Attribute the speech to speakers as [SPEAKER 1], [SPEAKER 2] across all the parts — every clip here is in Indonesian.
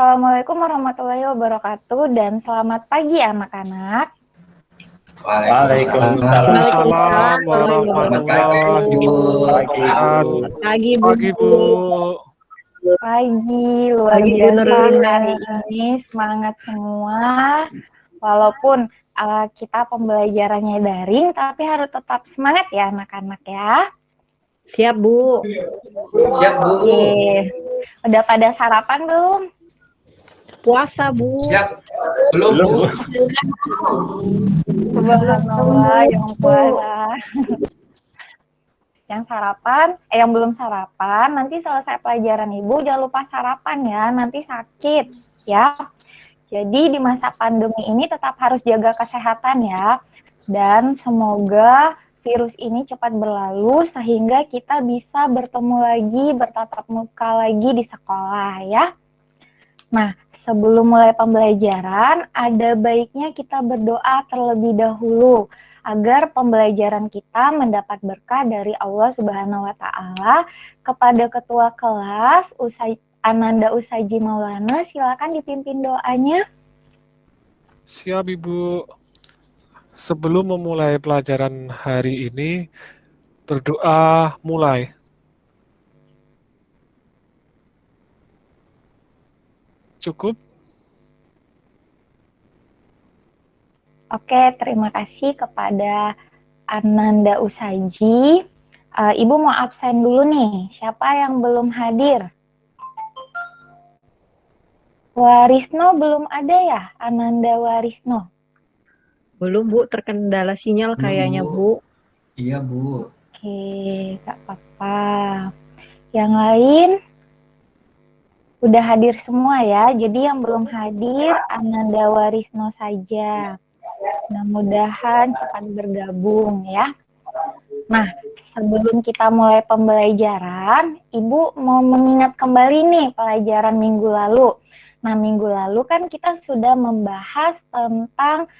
[SPEAKER 1] Assalamualaikum warahmatullahi wabarakatuh dan selamat pagi anak-anak.
[SPEAKER 2] Waalaikumsalam warahmatullahi wabarakatuh.
[SPEAKER 3] Pagi
[SPEAKER 2] Bu.
[SPEAKER 1] Pagi, luar
[SPEAKER 3] Pagi, Bu
[SPEAKER 1] biasa
[SPEAKER 3] Nurlina.
[SPEAKER 1] hari ini semangat semua. Walaupun kita pembelajarannya daring, tapi harus tetap semangat ya anak-anak ya.
[SPEAKER 3] Siap, Bu.
[SPEAKER 4] Siap, Bu.
[SPEAKER 1] Oke. Udah pada sarapan belum?
[SPEAKER 3] Puasa, Bu.
[SPEAKER 4] Siap. Belum, Bu.
[SPEAKER 1] Subhanallah, yang puasa. Yang sarapan, yang belum sarapan, nanti selesai pelajaran Ibu jangan lupa sarapan ya, nanti sakit ya. Jadi di masa pandemi ini tetap harus jaga kesehatan ya. Dan semoga virus ini cepat berlalu sehingga kita bisa bertemu lagi, bertatap muka lagi di sekolah ya. Nah, sebelum mulai pembelajaran, ada baiknya kita berdoa terlebih dahulu agar pembelajaran kita mendapat berkah dari Allah Subhanahu wa Ta'ala. Kepada ketua kelas, Ananda Usaji Maulana, silakan dipimpin doanya.
[SPEAKER 2] Siap, Ibu. Sebelum memulai pelajaran hari ini, berdoa mulai. Cukup?
[SPEAKER 1] Oke, terima kasih kepada Ananda Usaji. Ibu mau absen dulu nih. Siapa yang belum hadir? Warisno belum ada ya? Ananda Warisno?
[SPEAKER 3] Belum, Bu. Terkendala sinyal kayaknya, Bu.
[SPEAKER 4] Iya, Bu.
[SPEAKER 1] Oke, gak apa-apa. Yang lain udah hadir semua ya. Jadi yang belum hadir Ananda Warisno saja. Mudah-mudahan cepat bergabung ya. Nah, sebelum kita mulai pembelajaran, Ibu mau mengingat kembali nih pelajaran minggu lalu. Nah, minggu lalu kan kita sudah membahas tentang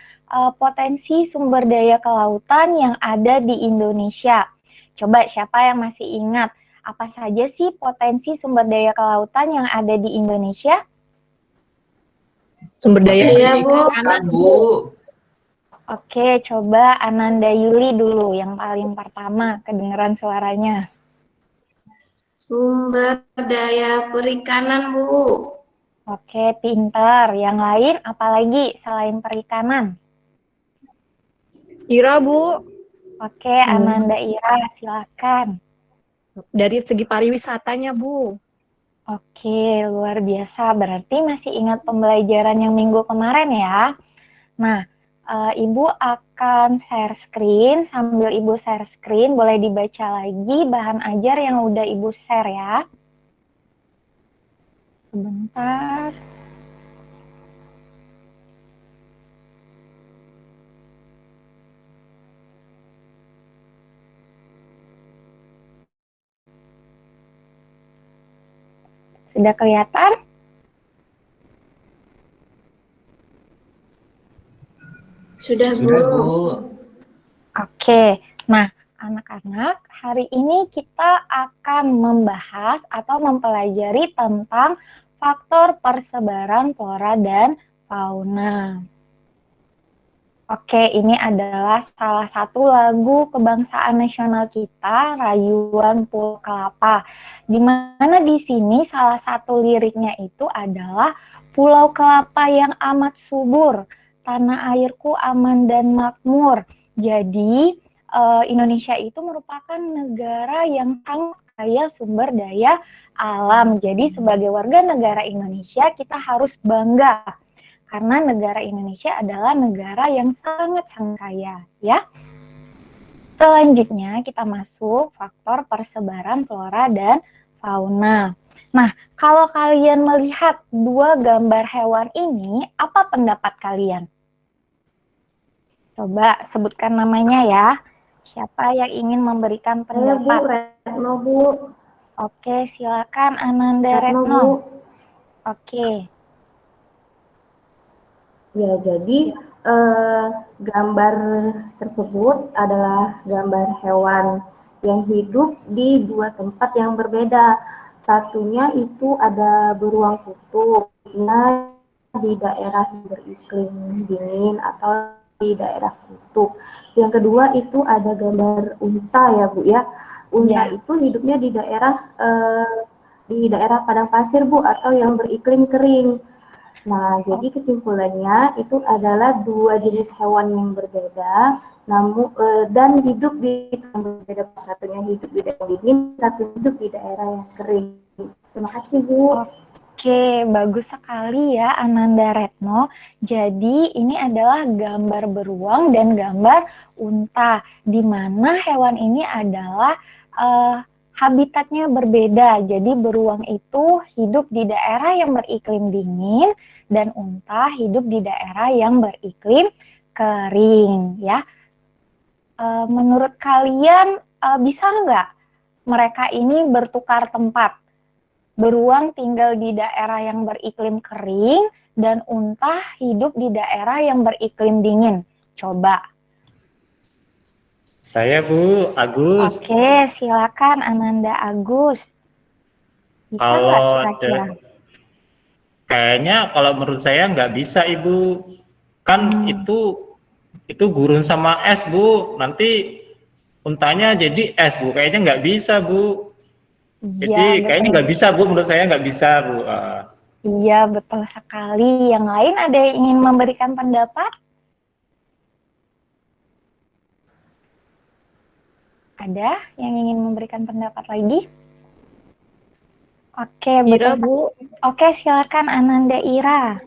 [SPEAKER 1] potensi sumber daya kelautan yang ada di Indonesia. Coba siapa yang masih ingat apa saja sih potensi sumber daya kelautan yang ada di Indonesia?
[SPEAKER 3] Sumber daya
[SPEAKER 4] ikan, Bu.
[SPEAKER 1] Oke, coba Ananda Yuli dulu yang paling pertama kedengeran suaranya.
[SPEAKER 5] Sumber daya perikanan, Bu.
[SPEAKER 1] Oke, pintar. Yang lain apalagi selain perikanan?
[SPEAKER 3] Ira, Bu.
[SPEAKER 1] Oke, Ananda Ira, silakan.
[SPEAKER 3] Dari segi pariwisatanya, Bu.
[SPEAKER 1] Oke, luar biasa. Berarti masih ingat pembelajaran yang minggu kemarin ya. Nah, Ibu akan share screen. Sambil Ibu share screen, boleh dibaca lagi bahan ajar yang udah Ibu share ya. Sebentar. Sudah kelihatan?
[SPEAKER 5] Sudah, Bu.
[SPEAKER 1] Oke, nah anak-anak, hari ini kita akan membahas atau mempelajari tentang faktor persebaran flora dan fauna. Oke, ini adalah salah satu lagu kebangsaan nasional kita, Rayuan Pulau Kelapa. Di mana di sini salah satu liriknya itu adalah Pulau Kelapa yang amat subur, tanah airku aman dan makmur. Jadi Indonesia itu merupakan negara yang sangat kaya sumber daya alam. Jadi sebagai warga negara Indonesia kita harus bangga karena negara Indonesia adalah negara yang sangat-sangat kaya ya. Selanjutnya kita masuk faktor persebaran flora dan fauna. Nah, kalau kalian melihat dua gambar hewan ini, apa pendapat kalian? Coba sebutkan namanya ya. Siapa yang ingin memberikan pendapat?
[SPEAKER 5] Retno, Bu.
[SPEAKER 1] Oke, silakan Ananda Retno. Oke.
[SPEAKER 5] Ya, jadi gambar tersebut adalah gambar hewan yang hidup di dua tempat yang berbeda. Satunya itu ada beruang kutub, hidupnya di daerah yang beriklim dingin atau di daerah kutub. Yang kedua itu ada gambar unta ya Bu ya. Unta
[SPEAKER 1] Ya.
[SPEAKER 5] itu hidupnya di daerah padang pasir Bu atau yang beriklim kering. Nah, jadi kesimpulannya itu adalah dua jenis hewan yang berbeda, namun dan hidup di tempat berbeda. Satunya hidup di daerah dingin, satu hidup di daerah yang kering. Terima kasih Bu.
[SPEAKER 1] Oke, bagus sekali ya Ananda Retno. Jadi ini adalah gambar beruang dan gambar unta, di mana hewan ini adalah habitatnya berbeda. Jadi beruang itu hidup di daerah yang beriklim dingin dan unta hidup di daerah yang beriklim kering ya. Menurut kalian bisa nggak mereka ini bertukar tempat? Beruang tinggal di daerah yang beriklim kering dan unta hidup di daerah yang beriklim dingin. Coba.
[SPEAKER 6] Saya Bu, Agus.
[SPEAKER 1] Oke, silakan Ananda Agus. Bisa nggak
[SPEAKER 6] Kalau
[SPEAKER 1] kira-kira?
[SPEAKER 6] kayaknya kalau menurut saya nggak bisa Ibu. Kan itu gurun sama es Bu. Nanti untanya jadi es Bu. Kayaknya nggak bisa Bu.
[SPEAKER 1] Iya,
[SPEAKER 6] Jadi kayaknya
[SPEAKER 1] betul.
[SPEAKER 6] nggak bisa Bu. Menurut saya nggak bisa Bu.
[SPEAKER 1] Iya, betul sekali. Yang lain ada yang ingin memberikan pendapat? Ada yang ingin memberikan pendapat lagi? Oke,
[SPEAKER 3] Ira,
[SPEAKER 1] betul.
[SPEAKER 3] Bu,
[SPEAKER 1] Oke, silakan Ananda Ira.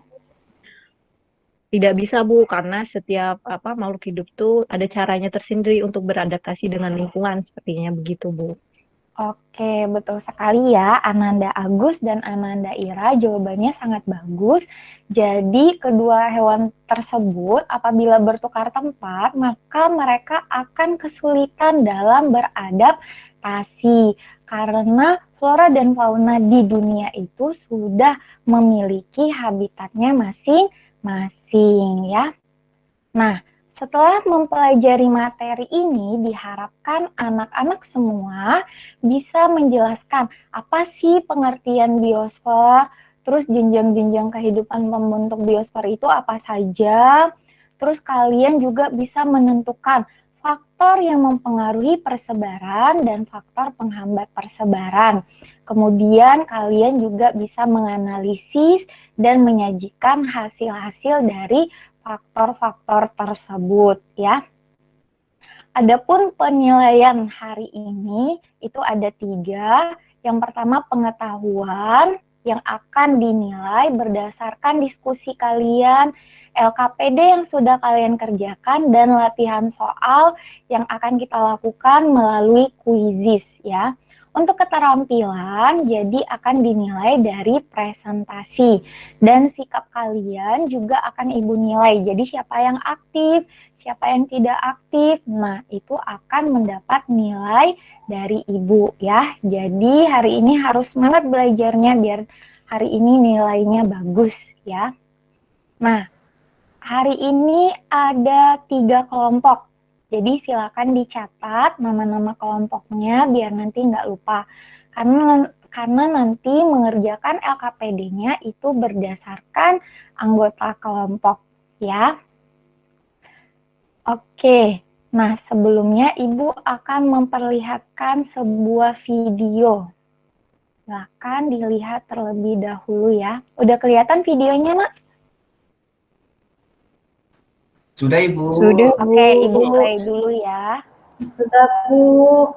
[SPEAKER 3] tidak bisa Bu, karena setiap makhluk hidup tuh ada caranya tersendiri untuk beradaptasi dengan lingkungan, sepertinya begitu Bu.
[SPEAKER 1] Oke, betul sekali ya Ananda Agus dan Ananda Ira, jawabannya sangat bagus. Jadi kedua hewan tersebut apabila bertukar tempat, maka mereka akan kesulitan dalam beradaptasi karena flora dan fauna di dunia itu sudah memiliki habitatnya masing-masing ya. Nah, setelah mempelajari materi ini, diharapkan anak-anak semua bisa menjelaskan apa sih pengertian biosfer, terus jenjang-jenjang kehidupan pembentuk biosfer itu apa saja, terus kalian juga bisa menentukan faktor yang mempengaruhi persebaran dan faktor penghambat persebaran. Kemudian kalian juga bisa menganalisis dan menyajikan hasil-hasil dari faktor-faktor tersebut ya. Adapun penilaian hari ini itu ada 3. Yang pertama pengetahuan yang akan dinilai berdasarkan diskusi kalian, LKPD yang sudah kalian kerjakan, dan latihan soal yang akan kita lakukan melalui kuisis ya. Untuk keterampilan, jadi akan dinilai dari presentasi dan sikap kalian juga akan Ibu nilai. Jadi siapa yang aktif, siapa yang tidak aktif, nah itu akan mendapat nilai dari Ibu ya. Jadi hari ini harus semangat belajarnya biar hari ini nilainya bagus ya. Nah, hari ini ada 3 kelompok. Jadi silakan dicatat nama-nama kelompoknya biar nanti nggak lupa. Karena nanti mengerjakan LKPD-nya itu berdasarkan anggota kelompok ya. Oke, nah sebelumnya Ibu akan memperlihatkan sebuah video. Silakan dilihat terlebih dahulu ya. Udah kelihatan videonya, Nak?
[SPEAKER 4] Sudah Ibu.
[SPEAKER 3] Sudah Bu.
[SPEAKER 1] Oke, Ibu play dulu ya.
[SPEAKER 5] Sudah Bu.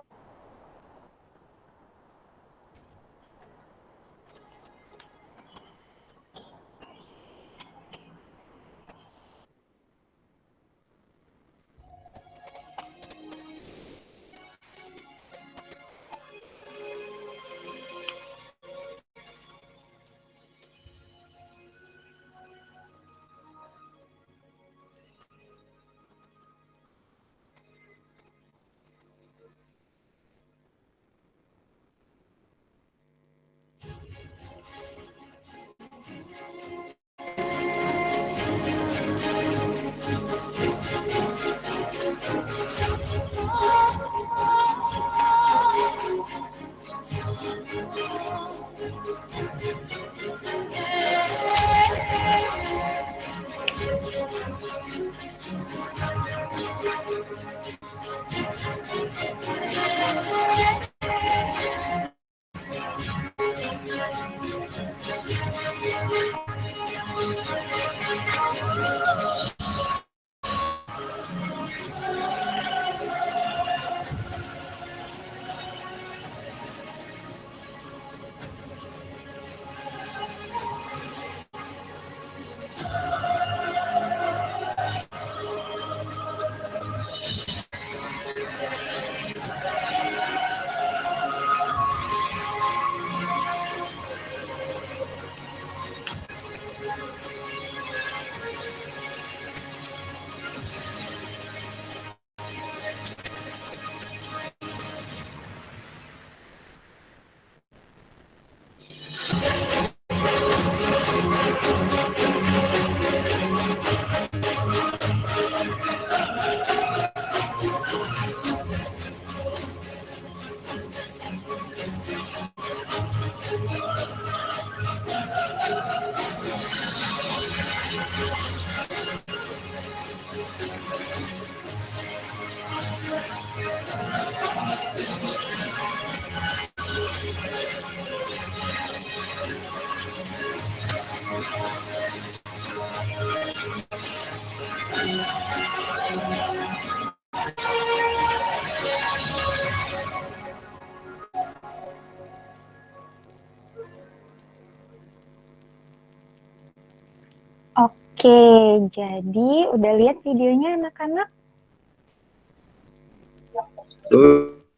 [SPEAKER 1] Oke, jadi udah lihat videonya anak-anak?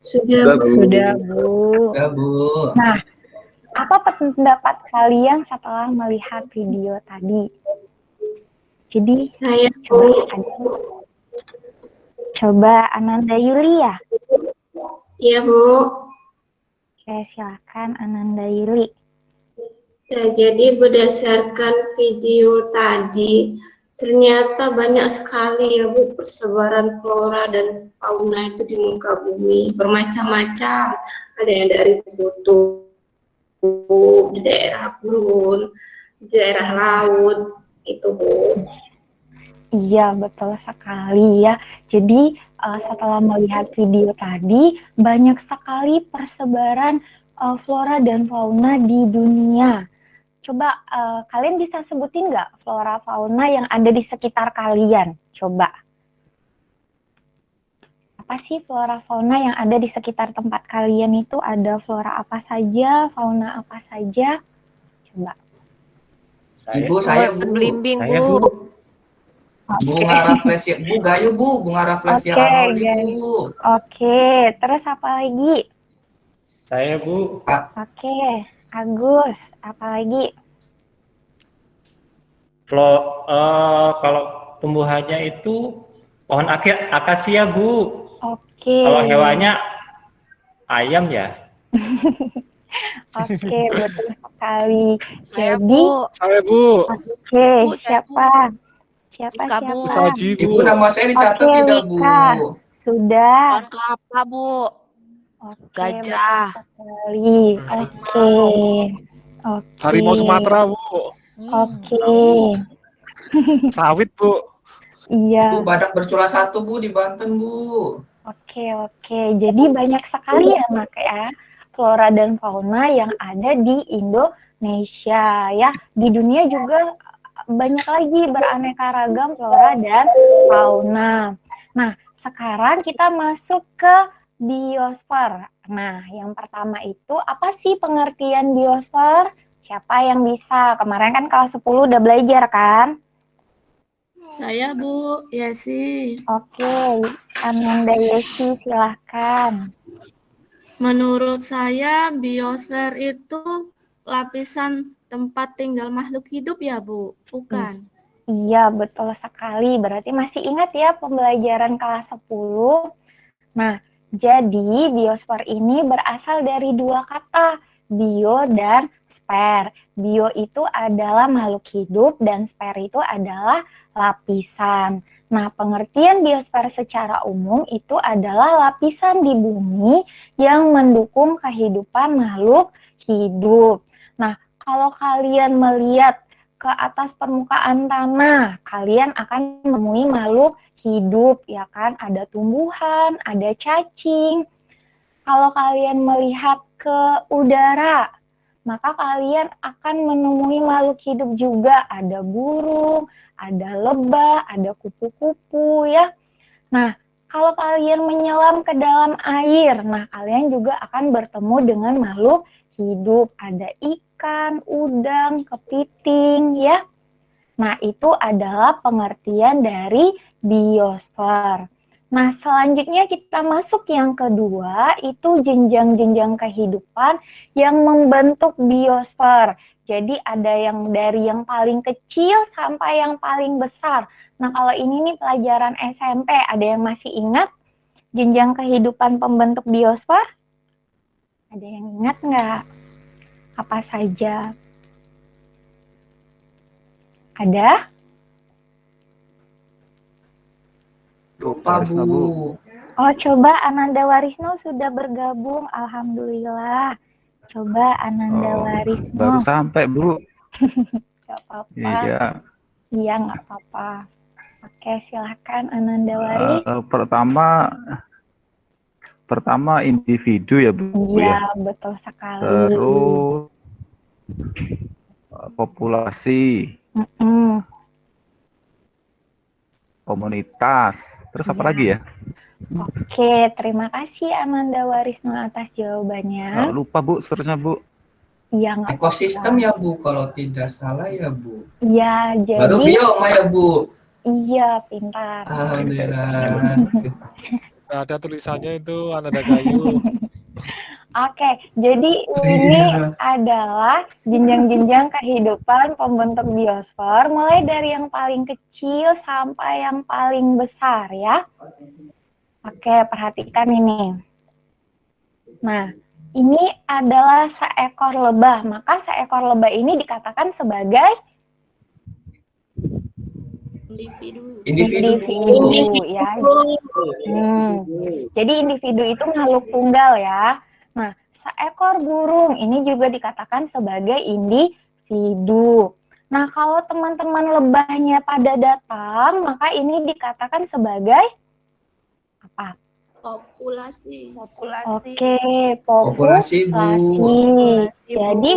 [SPEAKER 5] Sudah, Bu.
[SPEAKER 3] Sudah, Bu.
[SPEAKER 4] Enggak, Bu.
[SPEAKER 1] Nah, apa pendapat kalian setelah melihat video tadi? Jadi,
[SPEAKER 5] Saya,
[SPEAKER 1] coba Ananda Yulia.
[SPEAKER 5] Iya, Bu.
[SPEAKER 1] Oke, silakan Ananda Yuli.
[SPEAKER 5] Nah, jadi berdasarkan video tadi, ternyata banyak sekali ya Bu persebaran flora dan fauna itu di muka bumi, bermacam-macam. Ada yang dari kutub, di daerah gurun, di daerah laut, itu Bu.
[SPEAKER 1] Iya, betul sekali ya. Jadi, setelah melihat video tadi, banyak sekali persebaran flora dan fauna di dunia. Coba kalian bisa sebutin nggak flora fauna yang ada di sekitar kalian? Coba. Apa sih flora fauna yang ada di sekitar tempat kalian itu? Ada flora apa saja, fauna apa saja? Coba.
[SPEAKER 4] Ibu, saya, Bu.
[SPEAKER 7] Belimbing,
[SPEAKER 6] Saya,
[SPEAKER 7] Bu.
[SPEAKER 4] Bunga rafflesia. Bu, gayo, Bu. Bunga rafflesia
[SPEAKER 1] Oke,
[SPEAKER 4] arnoldi,
[SPEAKER 1] guys.
[SPEAKER 4] Bu.
[SPEAKER 1] Oke, terus apa lagi?
[SPEAKER 6] Saya, Bu.
[SPEAKER 1] Oke, Agus, apa lagi?
[SPEAKER 6] Kalau tumbuhannya itu pohon akasia, Bu.
[SPEAKER 1] Oke.
[SPEAKER 6] Kalau hewannya ayam ya.
[SPEAKER 1] Oke, betul sekali.
[SPEAKER 7] Saya,
[SPEAKER 1] Jadi,
[SPEAKER 7] Bu.
[SPEAKER 2] Saya, Bu.
[SPEAKER 1] oke,
[SPEAKER 7] Bu, saya,
[SPEAKER 1] siapa? Siapa,
[SPEAKER 7] Ika, Bu.
[SPEAKER 1] siapa?
[SPEAKER 2] Saji,
[SPEAKER 4] Ibu,
[SPEAKER 2] Bu.
[SPEAKER 4] nama saya dicatat
[SPEAKER 1] Oke,
[SPEAKER 4] tidak, Bu?
[SPEAKER 1] Wika. Sudah.
[SPEAKER 7] Pohon kelapa, Bu.
[SPEAKER 1] Oke,
[SPEAKER 7] Gajah.
[SPEAKER 1] betul sekali. Oke. Oke.
[SPEAKER 2] Harimau Sumatera, Bu.
[SPEAKER 1] Oke.
[SPEAKER 2] Sawit, Bu.
[SPEAKER 1] Iya.
[SPEAKER 4] Bu, badak bercula 1, Bu, di Banten, Bu.
[SPEAKER 1] Oke. Jadi banyak sekali ya, Mak, ya, flora dan fauna yang ada di Indonesia ya. Di dunia juga banyak lagi beraneka ragam flora dan fauna. Nah, sekarang kita masuk ke biosfer. Nah, yang pertama itu apa sih pengertian biosfer? Siapa yang bisa? Kemarin kan kelas 10 udah belajar kan?
[SPEAKER 7] Saya, Bu. Yesi.
[SPEAKER 1] Oke, Ananda Yesi silahkan.
[SPEAKER 7] Menurut saya, biosfer itu lapisan tempat tinggal makhluk hidup ya, Bu? Bukan?
[SPEAKER 1] Iya, betul sekali. Berarti masih ingat ya pembelajaran kelas 10? Nah, jadi biosfer ini berasal dari dua kata, bio dan sfer. Bio itu adalah makhluk hidup dan sfer itu adalah lapisan. Nah, pengertian biosfer secara umum itu adalah lapisan di bumi yang mendukung kehidupan makhluk hidup. Nah, kalau kalian melihat ke atas permukaan tanah, kalian akan menemui makhluk hidup, ya kan? Ada tumbuhan, ada cacing. Kalau kalian melihat ke udara, maka kalian akan menemui makhluk hidup juga. Ada burung, ada lebah, ada kupu-kupu, ya. Nah, kalau kalian menyelam ke dalam air, nah kalian juga akan bertemu dengan makhluk hidup. Ada ikan, udang, kepiting, ya. Nah, itu adalah pengertian dari biosfer. Nah, selanjutnya kita masuk yang kedua, itu jenjang-jenjang kehidupan yang membentuk biosfer. Jadi ada yang dari yang paling kecil sampai yang paling besar. Nah, kalau ini nih pelajaran SMP, ada yang masih ingat jenjang kehidupan pembentuk biosfer? Ada yang ingat nggak? Apa saja? Ada?
[SPEAKER 4] Lupa, Bu.
[SPEAKER 1] Oh, coba Ananda Warisno sudah bergabung. Alhamdulillah. Coba Ananda Warisno.
[SPEAKER 8] Baru sampai, Bu.
[SPEAKER 1] Gak apa-apa.
[SPEAKER 8] Iya.
[SPEAKER 1] Iya, nggak apa-apa. Oke, silahkan Ananda Waris.
[SPEAKER 8] Pertama individu ya, Bu.
[SPEAKER 1] Iya, betul sekali.
[SPEAKER 8] Terus populasi, komunitas. Terus apa lagi ya?
[SPEAKER 1] Oke, terima kasih Ananda Warisno atas jawabannya.
[SPEAKER 8] Lupa, Bu, seterusnya, Bu.
[SPEAKER 1] Iya, nggak
[SPEAKER 4] Ekosistem
[SPEAKER 1] apa-apa.
[SPEAKER 4] ya Bu, kalau tidak salah ya Bu.
[SPEAKER 1] Iya,
[SPEAKER 4] Baru
[SPEAKER 1] jadi
[SPEAKER 4] bioma ya Bu.
[SPEAKER 1] iya, pintar.
[SPEAKER 4] Alhamdulillah.
[SPEAKER 2] Nggak ada tulisannya itu anada kayu.
[SPEAKER 1] Oke, jadi ini
[SPEAKER 4] Iya.
[SPEAKER 1] adalah jenjang-jenjang kehidupan pembentuk biosfer, mulai dari yang paling kecil sampai yang paling besar ya. Oke, perhatikan ini. Nah, ini adalah seekor lebah, maka seekor lebah ini dikatakan sebagai
[SPEAKER 4] Individu Bu.
[SPEAKER 1] individu ya. Jadi individu itu makhluk tunggal ya. Nah, seekor burung ini juga dikatakan sebagai individu. Nah, kalau teman-teman lebahnya pada datang, maka ini dikatakan sebagai apa?
[SPEAKER 7] Populasi.
[SPEAKER 1] Oke,
[SPEAKER 4] Populasi, Bu.
[SPEAKER 1] Jadi,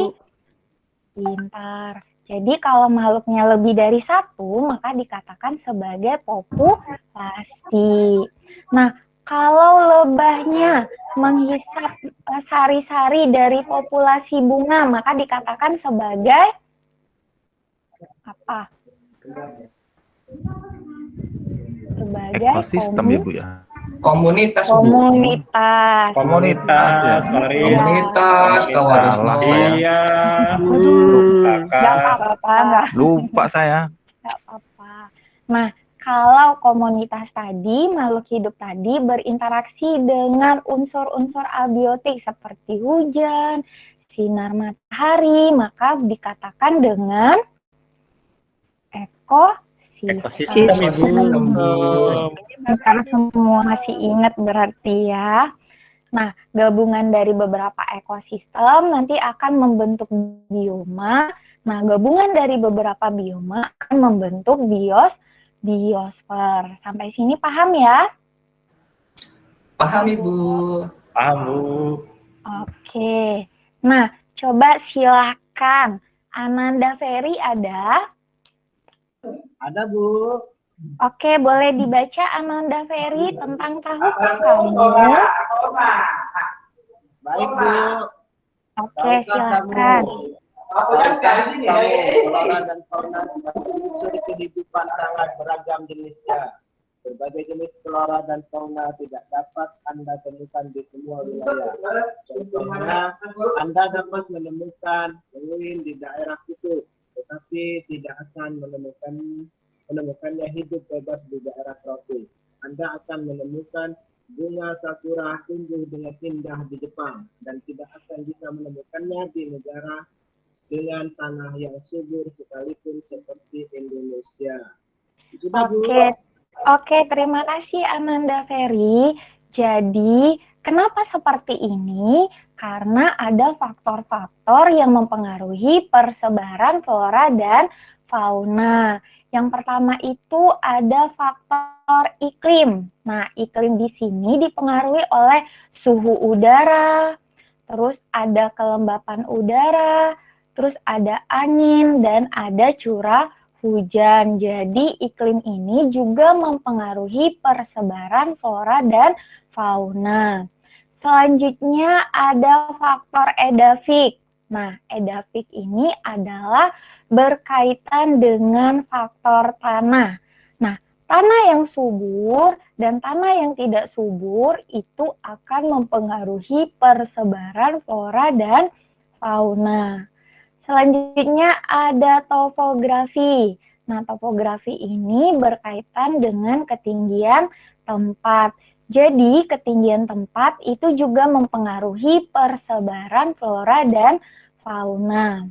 [SPEAKER 1] pintar. Jadi kalau makhluknya lebih dari satu, maka dikatakan sebagai populasi. Nah, kalau lebahnya menghisap sari-sari dari populasi bunga, maka dikatakan sebagai apa? Sebagai
[SPEAKER 8] Ekosistem ya Bu ya.
[SPEAKER 4] Komunitas Bu.
[SPEAKER 1] komunitas.
[SPEAKER 6] Komunitas, Faris.
[SPEAKER 4] Komunitas kawaris.
[SPEAKER 8] Salah saya.
[SPEAKER 6] Iya.
[SPEAKER 1] Nggak
[SPEAKER 6] Kakak.
[SPEAKER 1] apa-apa, nggak
[SPEAKER 8] Lupa saya.
[SPEAKER 1] apa-apa. Nah, kalau komunitas tadi, makhluk hidup tadi berinteraksi dengan unsur-unsur abiotik seperti hujan, sinar matahari, maka dikatakan dengan
[SPEAKER 6] Ekosistem, Ibu.
[SPEAKER 1] Karena semua masih ingat berarti ya. Nah, gabungan dari beberapa ekosistem nanti akan membentuk bioma. Nah, gabungan dari beberapa bioma akan membentuk biosfer. Sampai sini paham ya?
[SPEAKER 4] Paham Ibu.
[SPEAKER 6] Paham, Bu.
[SPEAKER 1] Oke. Nah, coba silakan. Ananda Ferry ada?
[SPEAKER 9] Ada Bu.
[SPEAKER 1] Oke, boleh dibaca Ananda Ferry tentang tahukah kamu?
[SPEAKER 9] Baik Bu.
[SPEAKER 1] Oke, silakan.
[SPEAKER 9] Flora dan fauna sebagai unsur kehidupan sangat beragam jenisnya. Berbagai jenis flora dan fauna tidak dapat Anda temukan di semua wilayah. Contohnya, Anda dapat menemukan penguin di daerah kutub, tetapi tidak akan menemukannya hidup bebas di daerah tropis. Anda akan menemukan bunga sakura tumbuh dengan indah di Jepang dan tidak akan bisa menemukannya di negara dengan tanah yang subur sekalipun seperti Indonesia. Sudah, Bu.
[SPEAKER 1] Oke, terima kasih Ananda Ferry. Jadi, kenapa seperti ini? Karena ada faktor-faktor yang mempengaruhi persebaran flora dan fauna. Yang pertama itu ada faktor iklim. Nah, iklim di sini dipengaruhi oleh suhu udara, terus ada kelembapan udara, terus ada angin, dan ada curah hujan. Jadi iklim ini juga mempengaruhi persebaran flora dan fauna. Selanjutnya ada faktor edafik. Nah, edafik ini adalah berkaitan dengan faktor tanah. Nah, tanah yang subur dan tanah yang tidak subur itu akan mempengaruhi persebaran flora dan fauna. Selanjutnya ada topografi. Nah, topografi ini berkaitan dengan ketinggian tempat. Jadi, ketinggian tempat itu juga mempengaruhi persebaran flora dan fauna.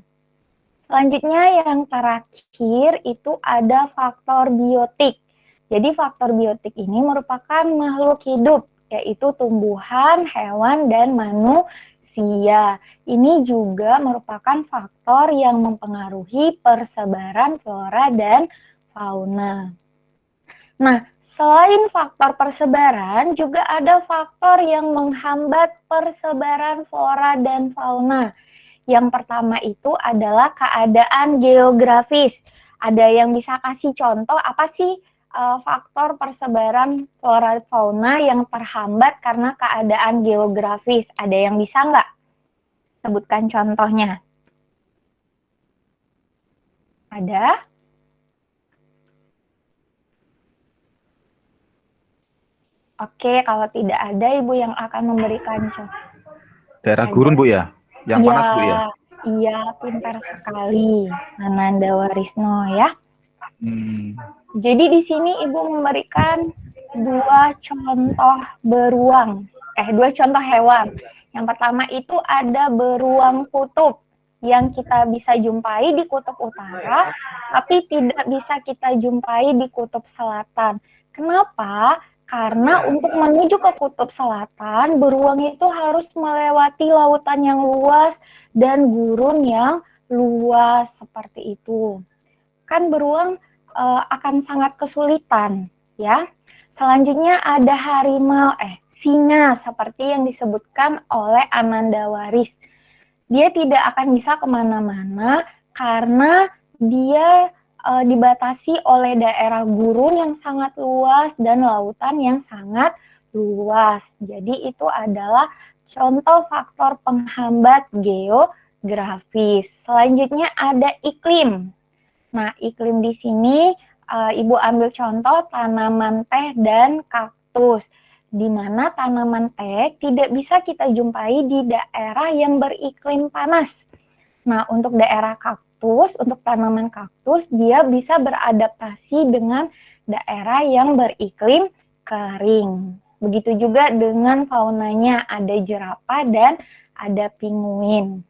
[SPEAKER 1] Selanjutnya yang terakhir itu ada faktor biotik. Jadi faktor biotik ini merupakan makhluk hidup, yaitu tumbuhan, hewan, dan manusia. Ini juga merupakan faktor yang mempengaruhi persebaran flora dan fauna. Nah, selain faktor persebaran, juga ada faktor yang menghambat persebaran flora dan fauna. Yang pertama itu adalah keadaan geografis. Ada yang bisa kasih contoh apa sih faktor persebaran flora fauna yang terhambat karena keadaan geografis? Ada yang bisa nggak sebutkan contohnya? Ada? Oke, kalau tidak ada, Ibu yang akan memberikan contoh.
[SPEAKER 8] Daerah
[SPEAKER 1] Ada.
[SPEAKER 8] gurun, Bu ya? Yang
[SPEAKER 1] Iya,
[SPEAKER 8] panas, Bu ya?
[SPEAKER 1] iya, pintar sekali, Ananda Warisno ya. Jadi di sini Ibu memberikan dua contoh beruang, dua contoh hewan. Yang pertama itu ada beruang kutub yang kita bisa jumpai di kutub utara, tapi tidak bisa kita jumpai di kutub selatan. Kenapa? Karena untuk menuju ke kutub selatan, beruang itu harus melewati lautan yang luas dan gurun yang luas seperti itu. Kan beruang akan sangat kesulitan, ya. Selanjutnya ada harimau, singa seperti yang disebutkan oleh Ananda Waris. Dia tidak akan bisa kemana-mana karena dia dibatasi oleh daerah gurun yang sangat luas dan lautan yang sangat luas. Jadi itu adalah contoh faktor penghambat geografis. Selanjutnya ada iklim. Nah, iklim di sini Ibu ambil contoh tanaman teh dan kaktus, di mana tanaman teh tidak bisa kita jumpai di daerah yang beriklim panas. Nah, untuk daerah kaktus, untuk tanaman kaktus, dia bisa beradaptasi dengan daerah yang beriklim kering. Begitu juga dengan faunanya, ada jerapah dan ada penguin.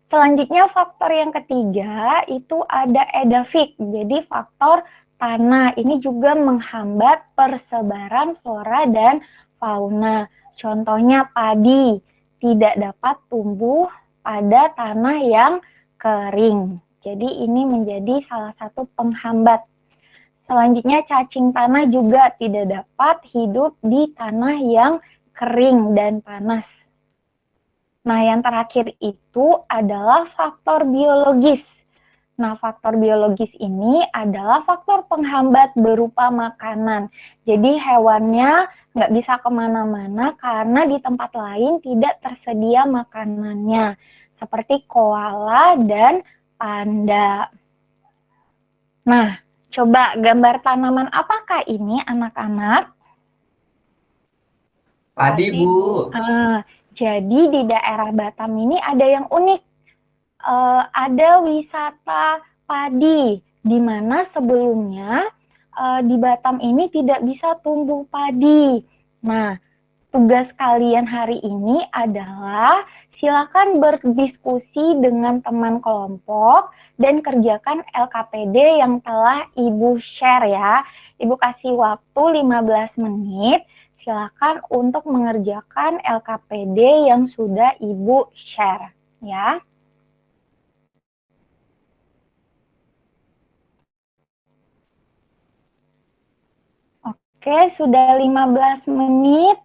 [SPEAKER 1] Selanjutnya faktor yang ketiga itu ada edafik, jadi faktor tanah. Ini juga menghambat persebaran flora dan fauna. Contohnya padi tidak dapat tumbuh pada tanah yang kering. Jadi ini menjadi salah satu penghambat. Selanjutnya cacing tanah juga tidak dapat hidup di tanah yang kering dan panas. Nah, yang terakhir itu adalah faktor biologis. Nah, faktor biologis ini adalah faktor penghambat berupa makanan. Jadi hewannya nggak bisa kemana-mana karena di tempat lain tidak tersedia makanannya. Seperti koala dan panda. Nah, coba gambar tanaman apakah ini anak-anak?
[SPEAKER 4] Padi, Bu.
[SPEAKER 1] Jadi di daerah Batam ini ada yang unik, ada wisata padi, di mana sebelumnya di Batam ini tidak bisa tumbuh padi. Nah, tugas kalian hari ini adalah silakan berdiskusi dengan teman kelompok dan kerjakan LKPD yang telah Ibu share ya. Ibu kasih waktu 15 menit. Silakan untuk mengerjakan LKPD yang sudah Ibu share, ya. Oke, sudah 15 menit.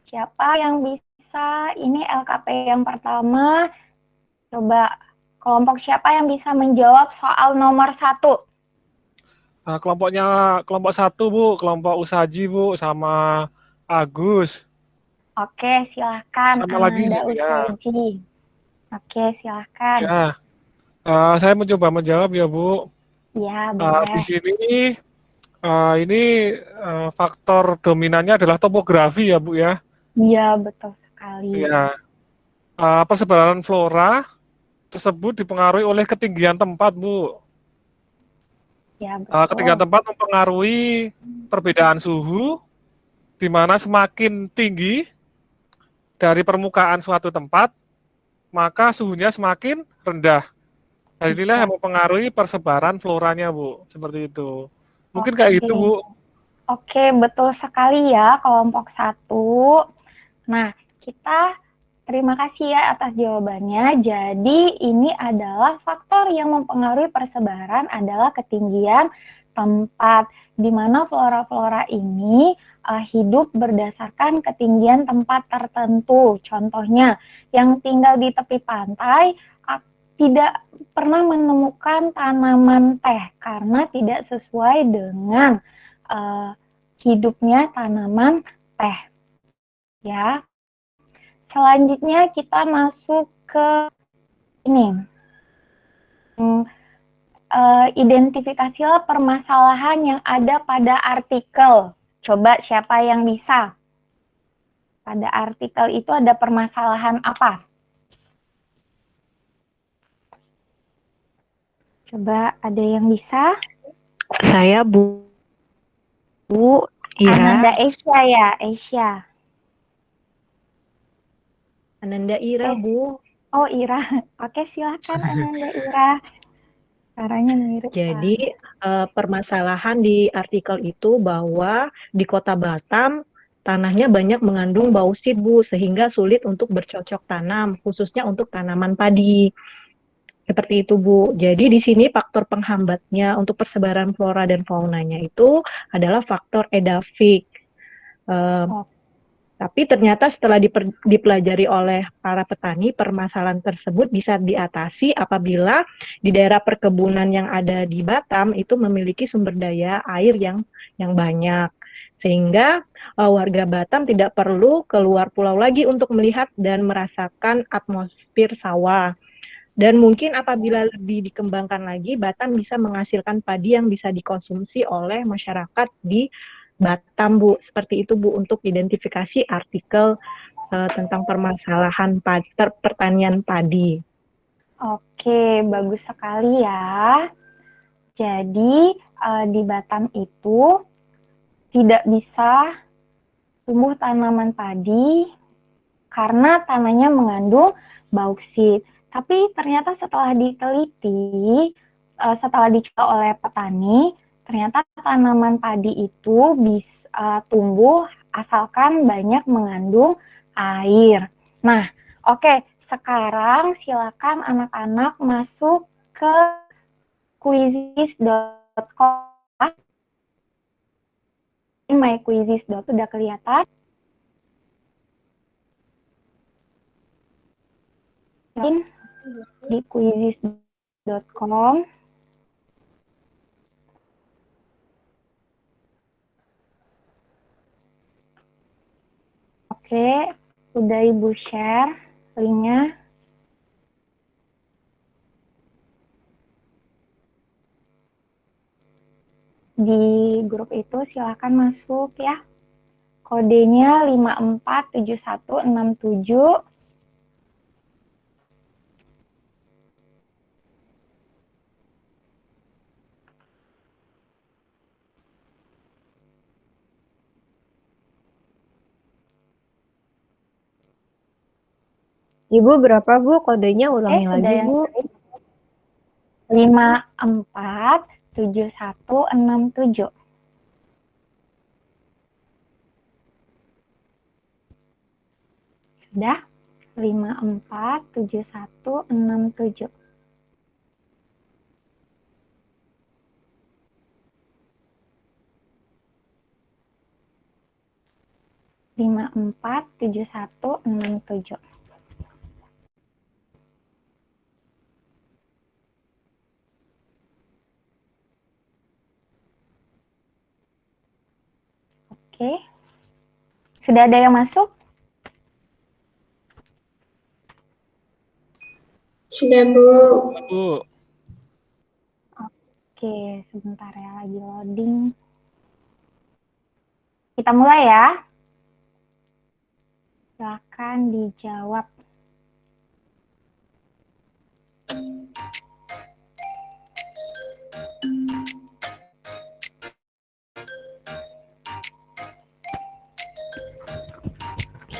[SPEAKER 1] Siapa yang bisa? Ini LKP yang pertama. Coba kelompok siapa yang bisa menjawab soal nomor 1?
[SPEAKER 2] Kelompok 1, Bu, kelompok Usaji, Bu, sama Agus.
[SPEAKER 1] Oke, silakan
[SPEAKER 2] Sama lagi
[SPEAKER 1] Ananda
[SPEAKER 2] ya.
[SPEAKER 1] Usaji. Oke, silakan.
[SPEAKER 2] Ya, saya mencoba menjawab ya, Bu.
[SPEAKER 1] Ya,
[SPEAKER 2] Di
[SPEAKER 1] boleh.
[SPEAKER 2] sini ini faktor dominannya adalah topografi ya, Bu ya.
[SPEAKER 1] Iya, betul sekali.
[SPEAKER 2] Ya, persebaran flora tersebut dipengaruhi oleh ketinggian tempat, Bu.
[SPEAKER 1] Ya, betul.
[SPEAKER 2] Ketinggian tempat mempengaruhi perbedaan suhu, di mana semakin tinggi dari permukaan suatu tempat, maka suhunya semakin rendah. Nah, inilah yang mempengaruhi persebaran floranya, Bu. Seperti itu. Mungkin kayak gitu, Bu.
[SPEAKER 1] Oke, betul sekali ya kelompok 1. Nah, kita terima kasih ya atas jawabannya. Jadi ini adalah faktor yang mempengaruhi persebaran adalah ketinggian tempat, di mana flora-flora ini hidup berdasarkan ketinggian tempat tertentu. Contohnya, yang tinggal di tepi pantai tidak pernah menemukan tanaman teh karena tidak sesuai dengan hidupnya tanaman teh. Ya. Selanjutnya kita masuk ke ini. identifikasilah permasalahan yang ada pada artikel. Coba siapa yang bisa? Pada artikel itu ada permasalahan apa? Coba ada yang bisa?
[SPEAKER 3] Saya Bu Ira.
[SPEAKER 1] Ananda Asia ya, Asia.
[SPEAKER 3] Ananda Ira, Bu.
[SPEAKER 1] Oh, Ira. Oke, silakan Ananda Ira. Caranya mirip.
[SPEAKER 3] Jadi permasalahan di artikel itu bahwa di Kota Batam tanahnya banyak mengandung bauksit, Bu, sehingga sulit untuk bercocok tanam, khususnya untuk tanaman padi. Seperti itu, Bu. Jadi di sini faktor penghambatnya untuk persebaran flora dan faunanya itu adalah faktor edafik. Tapi ternyata setelah dipelajari oleh para petani, permasalahan tersebut bisa diatasi apabila di daerah perkebunan yang ada di Batam itu memiliki sumber daya air yang banyak. Sehingga warga Batam tidak perlu keluar pulau lagi untuk melihat dan merasakan atmosfer sawah. Dan mungkin apabila lebih dikembangkan lagi, Batam bisa menghasilkan padi yang bisa dikonsumsi oleh masyarakat di Batam, Bu. Seperti itu, Bu, untuk identifikasi artikel tentang permasalahan pertanian padi.
[SPEAKER 1] Oke, bagus sekali ya. Jadi di Batam itu tidak bisa tumbuh tanaman padi karena tanahnya mengandung bauksit. Tapi ternyata setelah diteliti, setelah dicoba oleh petani, ternyata tanaman padi itu bisa tumbuh asalkan banyak mengandung air. Nah, oke, sekarang silakan anak-anak masuk ke quizizz.com. myquizizz.com udah kelihatan. Di quizizz.com. Oke, udah Ibu share linknya. Di grup itu silakan masuk ya. Kodenya 547167.
[SPEAKER 10] Ibu berapa, Bu? Kodenya ulangi lagi, Bu.
[SPEAKER 1] 547167. Sudah? 547167. Lima empat tujuh satu enam tujuh. Oke, sudah ada yang masuk?
[SPEAKER 11] Sudah, Bu.
[SPEAKER 2] Bu.
[SPEAKER 1] Oke, sebentar ya, lagi loading. Kita mulai ya. Silakan dijawab.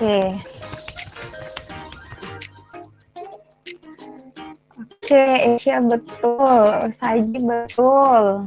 [SPEAKER 1] Oke. Oke, Asia betul, Saji betul.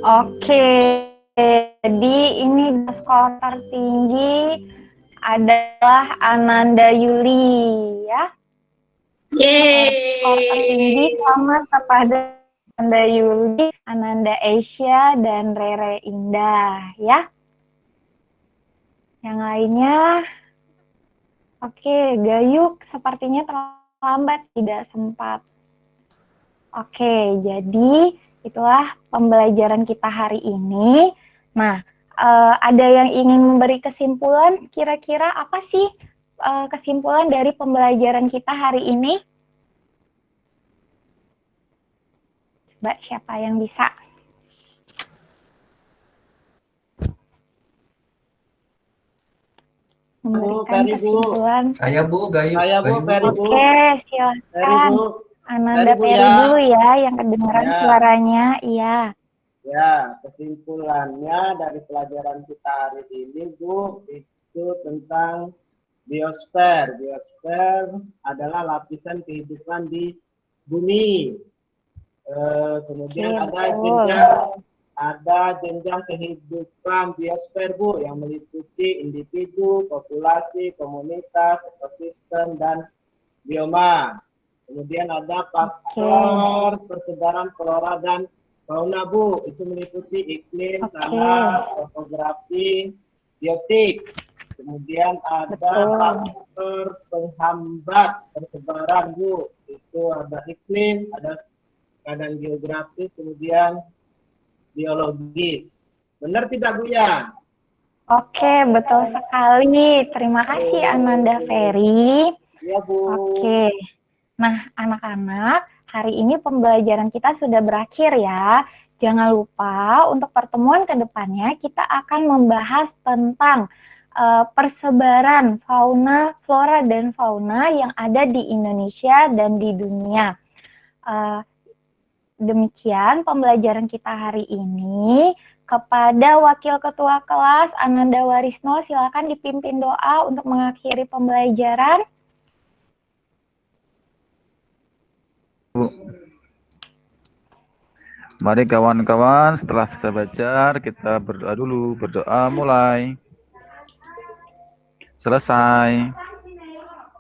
[SPEAKER 1] Oke, jadi ini skor tertinggi adalah Ananda Yuli ya. Skor tertinggi selamat kepada Ananda Yuli, Ananda Asia, dan Rere Indah ya. Yang lainnya, oke, Gayuk sepertinya terlambat, tidak sempat. Oke, jadi itulah pembelajaran kita hari ini. Nah, ada yang ingin memberi kesimpulan, kira-kira apa sih kesimpulan dari pembelajaran kita hari ini? Mbak, siapa yang bisa? Memberikan kesimpulan.
[SPEAKER 4] Saya Bu, Gayu.
[SPEAKER 9] Saya Bu, Ferry Bu.
[SPEAKER 1] Oke, silakan. Ananda Ferry dulu ya, yang kedengaran suaranya. Iya.
[SPEAKER 9] Ya, kesimpulannya dari pelajaran kita hari ini, Bu, itu tentang biosfer. Biosfer adalah lapisan kehidupan di bumi. Kemudian ada jenjang kehidupan biosfer, Bu, yang meliputi individu, populasi, komunitas, ekosistem, dan bioma. Kemudian ada faktor persebaran flora dan fauna, Bu, itu meliputi iklim, tanah, topografi, biotik. Kemudian ada faktor penghambat persebaran, Bu, itu ada iklim, ada keadaan geografis, kemudian biologis. Benar tidak, Bu ya?
[SPEAKER 1] Oke, betul sekali. Terima kasih Ananda Ferry.
[SPEAKER 9] Iya, Bu.
[SPEAKER 1] Oke. Nah, anak-anak, hari ini pembelajaran kita sudah berakhir ya. Jangan lupa untuk pertemuan kedepannya kita akan membahas tentang persebaran fauna, flora, dan fauna yang ada di Indonesia dan di dunia. Demikian pembelajaran kita hari ini. Kepada Wakil Ketua Kelas Ananda Warisno, silakan dipimpin doa untuk mengakhiri pembelajaran.
[SPEAKER 8] Mari kawan-kawan, setelah selesai belajar, kita berdoa dulu. Berdoa mulai. Selesai.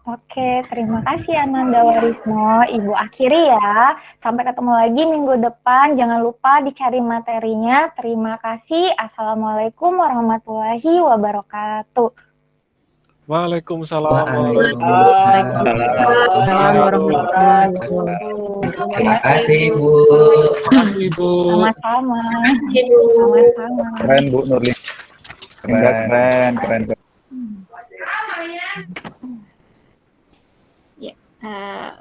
[SPEAKER 1] Oke, terima kasih Ananda Warisno. Ibu akhiri ya. Sampai ketemu lagi minggu depan. Jangan lupa dicari materinya. Terima kasih. Assalamualaikum warahmatullahi wabarakatuh.
[SPEAKER 2] Waalaikumsalam
[SPEAKER 3] warahmatullahi wabarakatuh.
[SPEAKER 4] Terima kasih, Bu.
[SPEAKER 2] Ibu.
[SPEAKER 1] Sama-sama. Sama-sama.
[SPEAKER 8] Keren, Bu Nurli. Keren.
[SPEAKER 7] Ya,